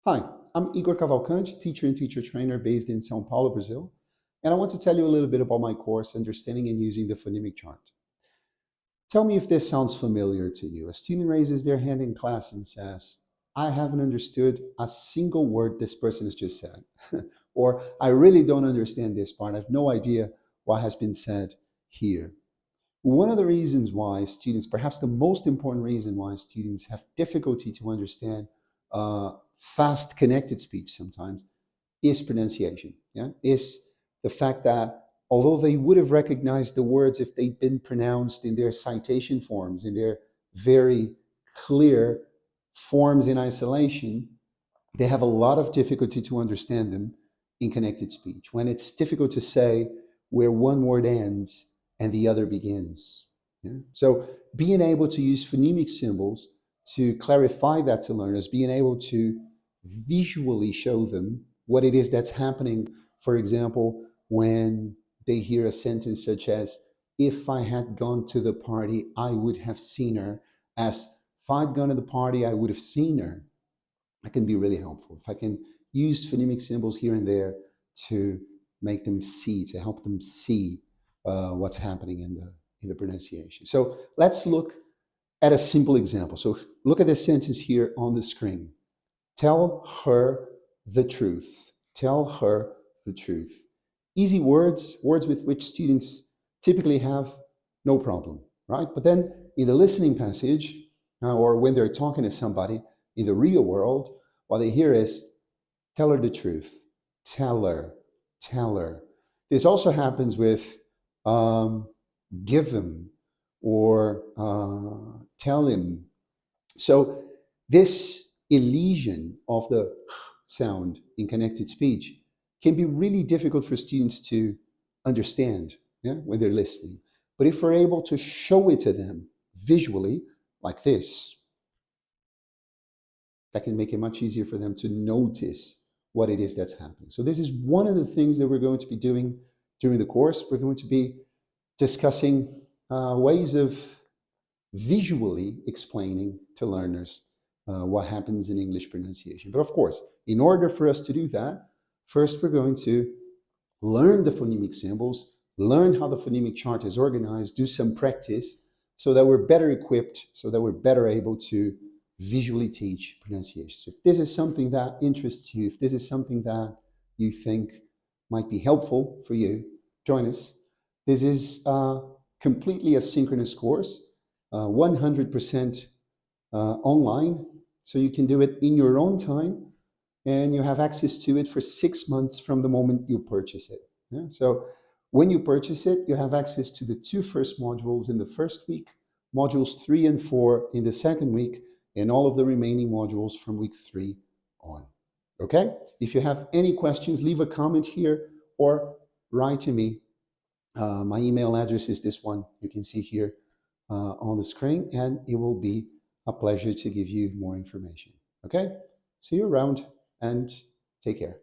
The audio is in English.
Hi, I'm Igor Cavalcante, teacher and teacher trainer based in São Paulo, Brazil, and I want to tell you a little bit about my course, Understanding and Using the Phonemic Chart. Tell me if this sounds familiar to you. A student raises their hand in class and says, I haven't understood a single word this person has just said. Or, I really don't understand this part. I have no idea what has been said here. One of the reasons why students, perhaps the most important reason why students have difficulty to understand fast connected speech sometimes is pronunciation. Yeah, is the fact that although they would have recognized the words if they'd been pronounced in their citation forms, in their very clear forms in isolation, they have a lot of difficulty to understand them in connected speech when it's difficult to say where one word ends and the other begins. Yeah? So being able to use phonemic symbols to clarify that to learners, being able to visually show them what it is that's happening, for example, when they hear a sentence such as, if I had gone to the party, I would have seen her, as if I'd gone to the party, I would have seen her. That can be really helpful. If I can use phonemic symbols here and there to make them see, to help them see what's happening in the pronunciation. So let's look at a simple example. So look at this sentence here on the screen. Tell her the truth. Tell her the truth. Easy words, words with which students typically have no problem, right? But then in the listening passage, or when they're talking to somebody in the real world, what they hear is, tell her the truth. Tell her. Tell her. This also happens with give them or tell him. So this elision of the sound in connected speech can be really difficult for students to understand, yeah, when they're listening. But if we're able to show it to them visually, like this, that can make it much easier for them to notice what it is that's happening. So this is one of the things that we're going to be doing during the course. We're going to be discussing ways of visually explaining to learners what happens in English pronunciation. But of course, in order for us to do that, first we're going to learn the phonemic symbols, learn how the phonemic chart is organized, do some practice so that we're better equipped, so that we're better able to visually teach pronunciation. So if this is something that interests you, if this is something that you think might be helpful for you, join us. This is completely a synchronous course, 100% online, so you can do it in your own time, and you have access to it for 6 months from the moment you purchase it. Yeah? So when you purchase it, you have access to the 2 first modules in the first week, modules 3 and 4 in the second week, and all of the remaining modules from week 3 on. Okay? If you have any questions, leave a comment here or write to me. My email address is this one you can see here on the screen, and it will be a pleasure to give you more information. Okay? See you around and take care.